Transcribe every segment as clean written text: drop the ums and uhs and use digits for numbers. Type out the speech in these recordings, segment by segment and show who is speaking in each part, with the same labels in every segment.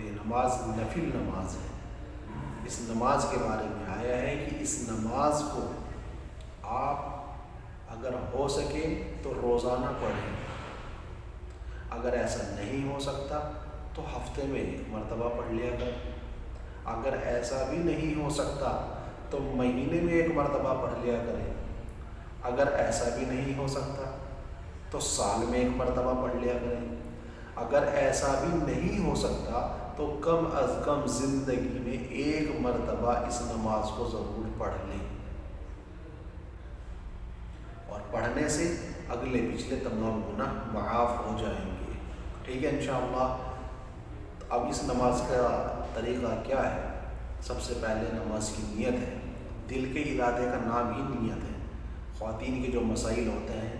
Speaker 1: یہ نماز نفل نماز ہے۔ اس نماز کے بارے میں آیا ہے کہ اس نماز کو آپ اگر ہو سکے تو روزانہ پڑھیں، اگر ایسا نہیں ہو سکتا تو ہفتے میں 1 مرتبہ پڑھ لیا کریں، اگر ایسا بھی نہیں ہو سکتا تو مہینے میں 1 مرتبہ پڑھ لیا کریں، اگر ایسا بھی نہیں ہو سکتا تو سال میں 1 مرتبہ پڑھ لیا کریں، اگر ایسا بھی نہیں ہو سکتا تو کم از کم زندگی میں 1 مرتبہ اس نماز کو ضرور پڑھ لیں، اور پڑھنے سے اگلے پچھلے تمام گناہ معاف ہو جائیں گے۔ ٹھیک ہے انشاءاللہ۔ اب اس نماز کا طریقہ کیا ہے؟ سب سے پہلے نماز کی نیت ہے۔ دل کے ارادے کا نام ہی نیت ہے۔ خواتین کے جو مسائل ہوتے ہیں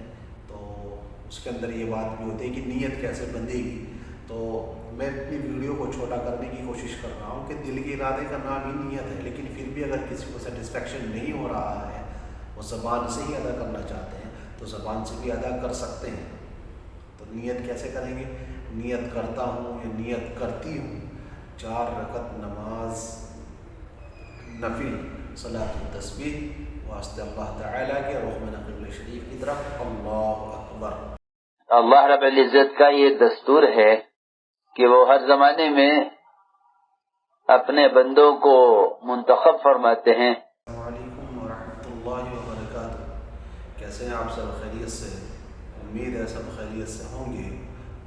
Speaker 1: تو اس کے اندر یہ بات بھی ہوتی ہے کہ نیت کیسے بندھے گی، تو میں اپنی ویڈیو کو چھوٹا کرنے کی کوشش کر رہا ہوں کہ دل کے ارادے کا نام ہی نیت ہے، لیکن پھر بھی اگر کسی کو سیٹسفیکشن نہیں ہو رہا ہے، وہ زبان سے ہی ادا کرنا چاہتے ہیں تو زبان سے بھی ادا کر سکتے ہیں۔ تو نیت کیسے کریں گے؟ نیت کرتا ہوں یا نیت کرتی ہوں 4 رکعت نماز نفل صلاۃ التسبیح واسطے اللہ تعالیٰ کے، رخ من قبلہ شریف کی طرف، اللہ اکبر۔
Speaker 2: اللہ رب العزت کا یہ دستور ہے کہ وہ ہر زمانے میں اپنے بندوں کو منتخب فرماتے ہیں۔
Speaker 1: السلام علیکم ورحمۃ اللہ وبرکاتہ۔ کیسے ہیں آپ سب؟ خیریت سے؟ امید ہے سب خیریت سے ہوں گے،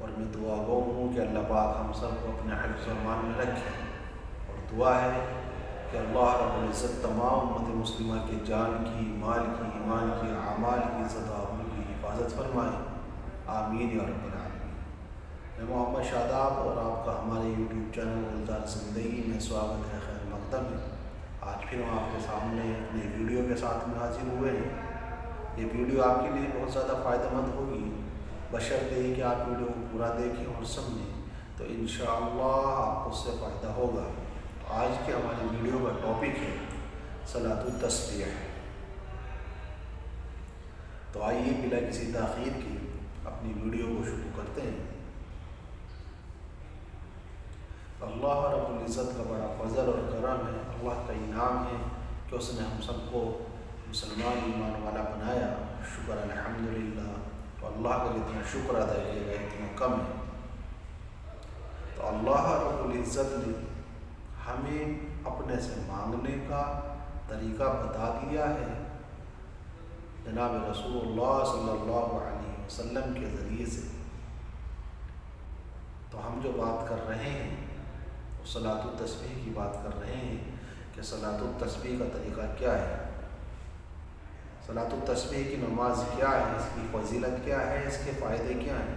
Speaker 1: اور میں دعا گو ہوں کہ اللہ پاک ہم سب کو اپنے حفظ و امان میں رکھے، اور دعا ہے کہ اللہ رب العزت تمام امت مسلمہ کے جان کی، مال کی، ایمان کی، اعمال کی عزت و آبرو کی حفاظت فرمائے، آمین یا رب العالمین۔ میں محمد شاداب، اور آپ کا ہمارے یوٹیوب چینل گلزار زندگی میں سواگت ہے، خیر مقدم ہے۔ آج پھر ہم آپ کے سامنے اپنے ویڈیو کے ساتھ میں حاضر ہوئے ہیں۔ یہ ویڈیو آپ کے لیے بہت زیادہ فائدہ مند ہوگی، بشرطے کہ آپ ویڈیو کو پورا دیکھیں اور سمجھیں، تو انشاءاللہ آپ کو اس سے فائدہ ہوگا۔ تو آج کے ہماری ویڈیو کا ٹاپک ہے صلاۃ التسبیح۔ تو آئیے بلا کسی تاخیر کے اپنی ویڈیو کو شروع کرتے ہیں۔ اللہ رب العزت کا بڑا فضل اور کرم ہے، اللہ کا انعام ہے کہ اس نے ہم سب کو مسلمان ایمان والا بنایا۔ شکر الحمدللہ۔ تو اللہ کا جتنا شکر ادا کیا گیا اتنا کم ہے۔ تو اللہ رب العزت نے ہمیں اپنے سے مانگنے کا طریقہ بتا دیا ہے جناب رسول اللہ صلی اللہ علیہ وسلم کے ذریعے سے۔ تو ہم جو بات کر رہے ہیں وہ صلاۃ التسبیح کی بات کر رہے ہیں کہ صلاۃ التسبیح کا طریقہ کیا ہے، صلاۃ التسبیح کی نماز کیا ہے، اس کی فضیلت کیا ہے، اس کے فائدے کیا ہیں۔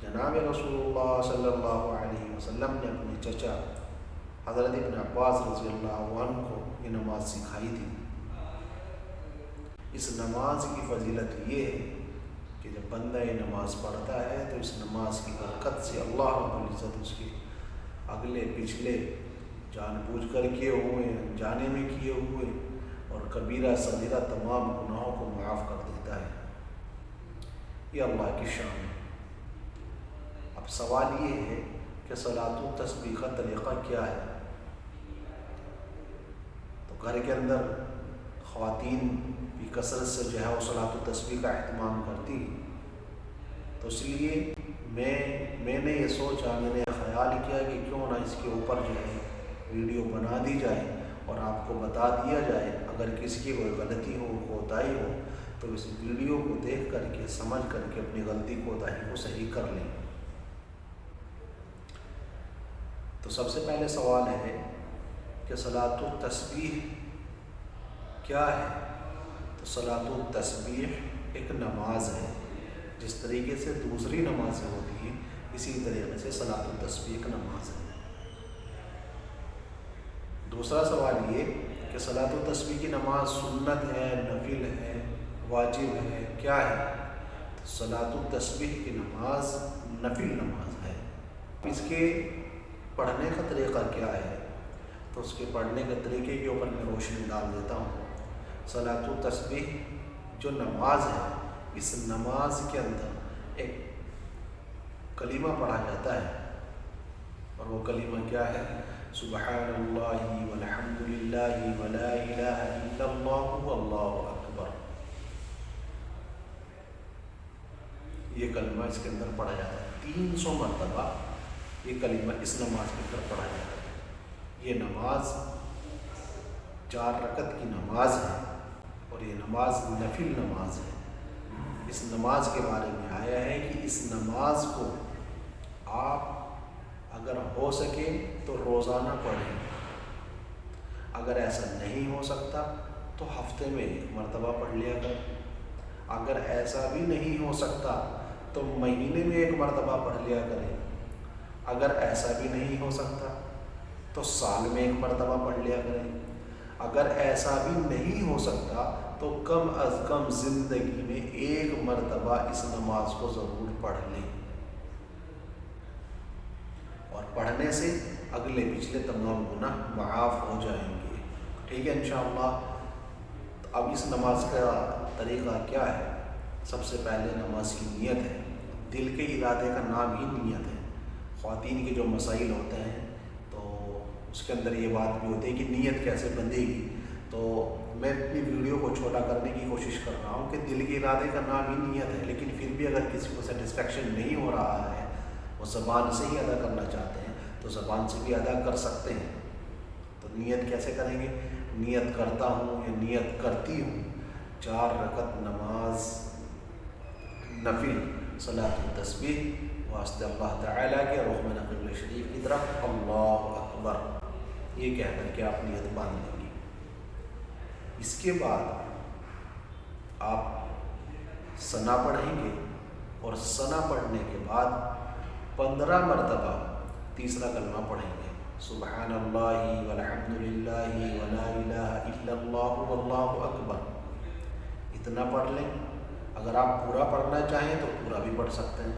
Speaker 1: جناب رسول اللہ صلی اللہ علیہ وسلم نے اپنے چچا حضرت ابن عباس رضی اللہ عنہ کو یہ نماز سکھائی تھی۔ اس نماز کی فضیلت یہ ہے کہ جب بندہ یہ نماز پڑھتا ہے تو اس نماز کی برکت سے اللہ رب العزت اس کے اگلے پچھلے جان بوجھ کر کیے ہوئے، انجانے میں کیے ہوئے اور کبیرہ صغیرہ تمام گناہوں کو معاف کر دیتا ہے۔ یہ اللہ کی شان ہے۔ اب سوال یہ ہے کہ صلاۃ التسبیح کا طریقہ کیا ہے؟ تو گھر کے اندر خواتین بھی کثرت سے جو ہے وہ صلاۃ التسبیح کا اہتمام کرتی ہیں، تو اس لیے میں نے یہ سوچا، میں نے خیال کیا کہ کیوں نہ اس کے اوپر جو ہے ویڈیو بنا دی جائے اور آپ کو بتا دیا جائے، اگر کسی کی کوئی غلطی ہو، کوتاہی ہو، تو اس ویڈیو کو دیکھ کر کے، سمجھ کر کے اپنی غلطی کوتاہی کو صحیح کر لیں۔ تو سب سے پہلے سوال ہے کہ صلاۃ التسبیح کیا ہے؟ تو صلاۃ التسبیح ایک نماز ہے، جس طریقے سے دوسری نمازیں ہوتی ہیں اسی طریقے سے صلاۃ التسبیح ایک نماز ہے۔ دوسرا سوال یہ کہ صلاۃ التسبیح کی نماز سنت ہے، نفل ہے، واجب ہے، کیا ہے؟ تو صلاۃ التسبیح کی نماز نفل نماز ہے۔ اس کے پڑھنے کا طریقہ کیا ہے؟ تو اس کے پڑھنے کے طریقے کے اوپر میں روشنی ڈال دیتا ہوں۔ صلاۃ التسبیح جو نماز ہے، اس نماز کے اندر ایک کلمہ پڑھا جاتا ہے اور وہ کلمہ کیا ہے؟ سبحان اللہ والحمد للہ ولا الہ الا اللہ واللہ اکبر۔ یہ کلمہ اس کے اندر پڑھا جاتا ہے 300 مرتبہ۔ یہ کلمہ اس نماز کے اندر پڑھا جاتا ہے۔ یہ نماز 4 رکعت کی نماز ہے اور یہ نماز نفل نماز ہے۔ اس نماز کے بارے میں آیا ہے کہ اس نماز کو آپ اگر ہو سکے تو روزانہ پڑھیں، اگر ایسا نہیں ہو سکتا تو ہفتے میں 1 مرتبہ پڑھ لیا کریں، اگر ایسا بھی نہیں ہو سکتا تو مہینے میں 1 مرتبہ پڑھ لیا کریں، اگر ایسا بھی نہیں ہو سکتا تو سال میں 1 مرتبہ پڑھ لیا کریں، اگر ایسا بھی نہیں ہو سکتا تو کم از کم زندگی میں 1 مرتبہ اس نماز کو ضرور پڑھ لیں، اور پڑھنے سے اگلے پچھلے تمام گناہ معاف ہو جائیں گے۔ ٹھیک ہے انشاءاللہ۔ اب اس نماز کا طریقہ کیا ہے؟ سب سے پہلے نماز کی نیت ہے۔ دل کے ارادے کا نام ہی نیت ہے۔ خواتین کے جو مسائل ہوتے ہیں تو اس کے اندر یہ بات بھی ہوتی ہے کہ نیت کیسے بندھے گی، تو میں اپنی ویڈیو کو چھوٹا کرنے کی کوشش کر رہا ہوں کہ دل کے ارادے کا نام ہی نیت ہے، لیکن پھر بھی اگر کسی کو سیٹسفیکشن نہیں ہو رہا ہے، وہ زبان سے ہی ادا کرنا چاہتے ہیں تو زبان سے بھی ادا کر سکتے ہیں۔ تو نیت کیسے کریں گے؟ نیت کرتا ہوں یا نیت کرتی ہوں 4 رکعت نماز نفل صلاۃ التسبیح واسطے اللہ تعالیٰ کے رخ من قبلہ شریف کی طرف اللہ اکبر، یہ کہہ کر کے آپ نیت باندھ لیں گی۔ اس کے بعد آپ ثنا پڑھیں گے، اور ثنا پڑھنے کے بعد 15 مرتبہ تیسرا کلمہ پڑھیں گے، سبحان اللہ والحمد للہ ولا الہ الا اللہ واللہ اکبر۔ اتنا پڑھ لیں۔ اگر آپ پورا پڑھنا چاہیں تو پورا بھی پڑھ سکتے ہیں،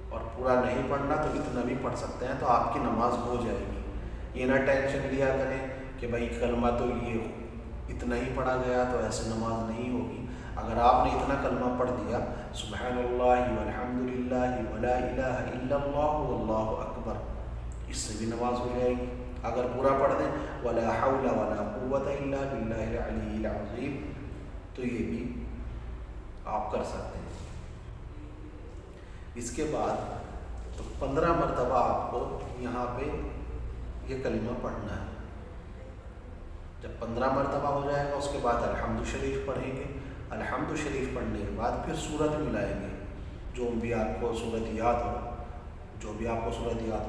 Speaker 1: اور پورا نہیں پڑھنا تو اتنا بھی پڑھ سکتے ہیں، تو آپ کی نماز ہو جائے گی۔ یہ نہ ٹینشن لیا کریں کہ بھائی کلمہ تو یہ اتنا ہی پڑھا گیا تو ایسے نماز نہیں ہوگی۔ اگر آپ نے اتنا کلمہ پڑھ دیا سبحان اللہ والحمد للہ ولا الہ الا اللہ واللہ اکبر، اس سے بھی نماز ہو جائے گی۔ اگر پورا پڑھ دیں ولا حول ولا قوت الا باللہ العلی العظیم، تو یہ بھی آپ کر سکتے ہیں۔ اس کے بعد تو 15 مرتبہ آپ کو یہاں پہ یہ کلمہ پڑھنا ہے۔ جب 15 مرتبہ ہو جائے گا اس کے بعد الحمد شریف پڑھیں گے۔ الحمد شریف پڑھنے کے بعد پھر سورت ملائیں گے، جو بھی آپ کو سورت یاد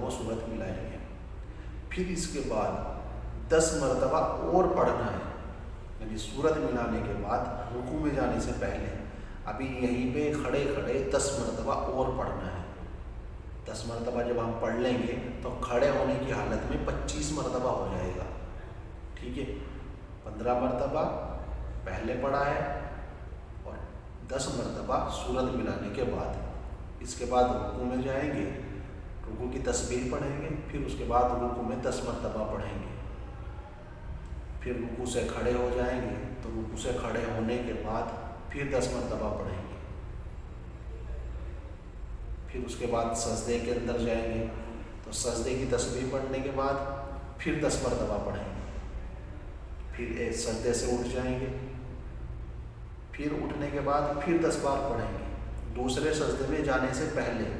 Speaker 1: ہو سورت ملائیں گے۔ پھر اس کے بعد 10 مرتبہ اور پڑھنا ہے، یعنی سورت ملانے کے بعد رکوع میں جانے سے پہلے ابھی یہیں پہ کھڑے کھڑے 10 مرتبہ اور پڑھنا ہے۔ 10 مرتبہ جب ہم پڑھ لیں گے تو کھڑے ہونے کی حالت میں 25 مرتبہ ہو جائے گا۔ ٹھیک ہے، 15 مرتبہ پہلے پڑھا ہے اور 10 مرتبہ سورت ملانے کے بعد۔ اس کے بعد رکوع میں جائیں گے، رکوع کی تسبیح پڑھیں گے، پھر اس کے بعد رکوع میں 10 مرتبہ پڑھیں گے، پھر رکوع سے کھڑے ہو جائیں گے تو رکوع سے کھڑے ہونے کے بعد پھر 10 مرتبہ پڑھیں گے، پھر اس کے بعد سجدے کے اندر جائیں گے تو سجدے کی تسبیح پڑھنے کے بعد پھر 10 مرتبہ پڑھیں گے، پھر ایک سجدے سے اٹھ جائیں گے، پھر اٹھنے کے بعد پھر 10 بار پڑھیں گے، دوسرے سجدے میں جانے سے پہلے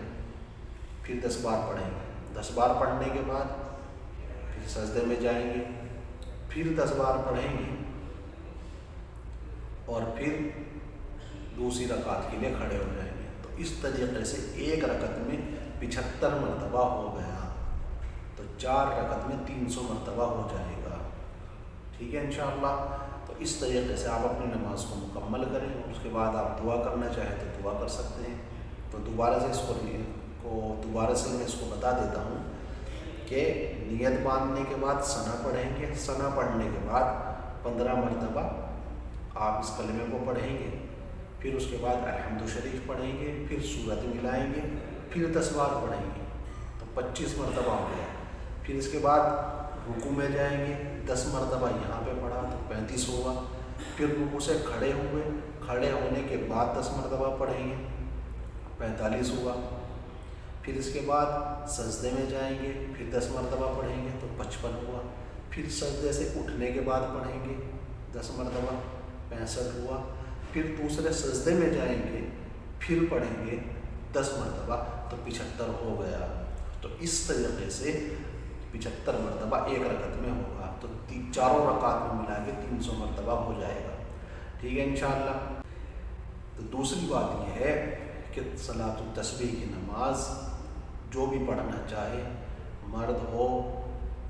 Speaker 1: پھر 10 بار پڑھیں گے۔ 10 بار پڑھنے کے بعد پھر سجدے میں جائیں گے، پھر 10 بار پڑھیں گے، اور پھر دوسری رکعت کے لیے کھڑے ہو جائیں گے۔ تو اس طریقے سے ایک رکعت میں 75 مرتبہ ہو گیا، تو 4 رکعت میں 300 مرتبہ ہو جائے گا۔ ٹھیک ہے انشاءاللہ۔ تو اس طریقے سے آپ اپنی نماز کو مکمل کریں، اس کے بعد آپ دعا کرنا چاہیں تو دعا کر سکتے ہیں۔ تو دوبارہ سے میں اس کو بتا دیتا ہوں کہ نیت باندھنے کے بعد ثنا پڑھیں گے، ثنا پڑھنے کے بعد 15 مرتبہ آپ اس کلمے کو پڑھیں گے، پھر اس کے بعد الحمد شریف پڑھیں گے، پھر سورت ملائیں گے، پھر 10 بار پڑھیں گے، تو 25 مرتبہ ہو گیا۔ پھر اس کے بعد رکوع میں جائیں گے، 10 مرتبہ یہاں پہ پڑھا تو 35 ہوگا، پھر رکوع سے کھڑے ہوئے، کھڑے ہونے کے بعد 10 مرتبہ پڑھیں گے، 45 ہوا، پھر اس کے بعد سجدے میں جائیں گے، پھر 10 مرتبہ پڑھیں گے تو 55 ہوا، پھر سجدے سے اٹھنے کے بعد پڑھیں گے 10 مرتبہ 65 ہوا، پھر دوسرے سجدے میں جائیں گے پھر پڑھیں گے 10 مرتبہ تو 75 ہو گیا۔ تو اس طریقے سے 75 مرتبہ ایک رکعت میں ہوگا، تو چاروں رکعت میں ملا کے 300 مرتبہ ہو جائے گا، ٹھیک ہے انشاءاللہ۔ تو دوسری بات یہ ہے کہ صلاۃ التسبیح کی نماز جو بھی پڑھنا چاہے، مرد ہو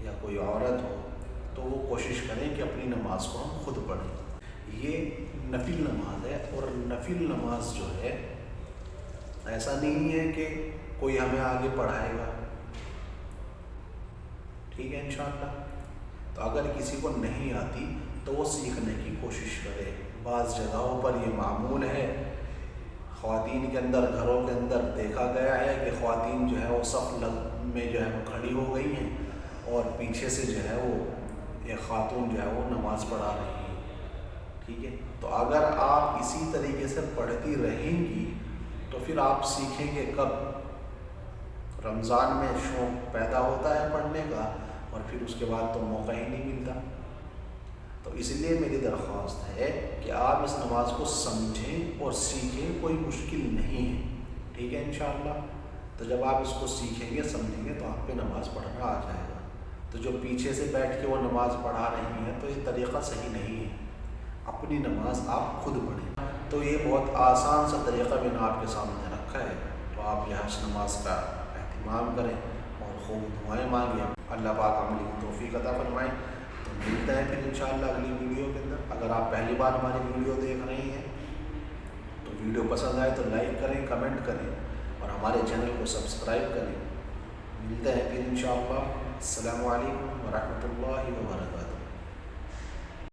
Speaker 1: یا کوئی عورت ہو، تو وہ کوشش کریں کہ اپنی نماز کو ہم خود پڑھیں۔ یہ نفل نماز ہے، اور نفل نماز جو ہے ایسا نہیں ہے کہ کوئی ہمیں آگے پڑھائے گا، ٹھیک ہے انشاءاللہ۔ تو اگر کسی کو نہیں آتی تو وہ سیکھنے کی کوشش کرے۔ بعض جگہوں پر یہ معمول ہے، خواتین کے اندر، گھروں کے اندر دیکھا گیا ہے کہ خواتین جو ہے وہ صف میں جو ہے وہ کھڑی ہو گئی ہیں، اور پیچھے سے جو ہے وہ ایک خاتون جو ہے وہ نماز پڑھا رہی ہے، ٹھیک ہے۔ تو اگر آپ اسی طریقے سے پڑھتی رہیں گی تو پھر آپ سیکھیں گے کب؟ رمضان میں شوق پیدا ہوتا ہے پڑھنے کا، اور پھر اس کے بعد تو موقع ہی نہیں ملتا۔ تو اس لیے میری درخواست ہے کہ آپ اس نماز کو سمجھیں اور سیکھیں، کوئی مشکل نہیں ہے، ٹھیک ہے انشاءاللہ۔ تو جب آپ اس کو سیکھیں گے، سمجھیں گے، تو آپ پہ نماز پڑھنا آ جائے گا۔ تو جو پیچھے سے بیٹھ کے وہ نماز پڑھا رہی ہیں تو یہ طریقہ صحیح نہیں ہے، اپنی نماز آپ خود پڑھیں۔ تو یہ بہت آسان سا طریقہ میں نے آپ کے سامنے رکھا ہے، تو آپ جو ہے اس نماز کا اہتمام کریں اور خوب دعائیں مانگیں، اللہ پاک عمل کی توفیق عطا فرمائیں۔ تو ملتے ہیں پھر انشاءاللہ اگلی ویڈیو کے اندر۔ اگر آپ پہلی بار ہماری ویڈیو دیکھ رہے ہیں تو ویڈیو پسند آئے تو لائک کریں، کمنٹ کریں، اور ہمارے چینل کو سبسکرائب کریں۔ ملتے ہیں پھر انشاءاللہ۔ السلام علیکم ورحمۃ اللہ وبرکاتہ۔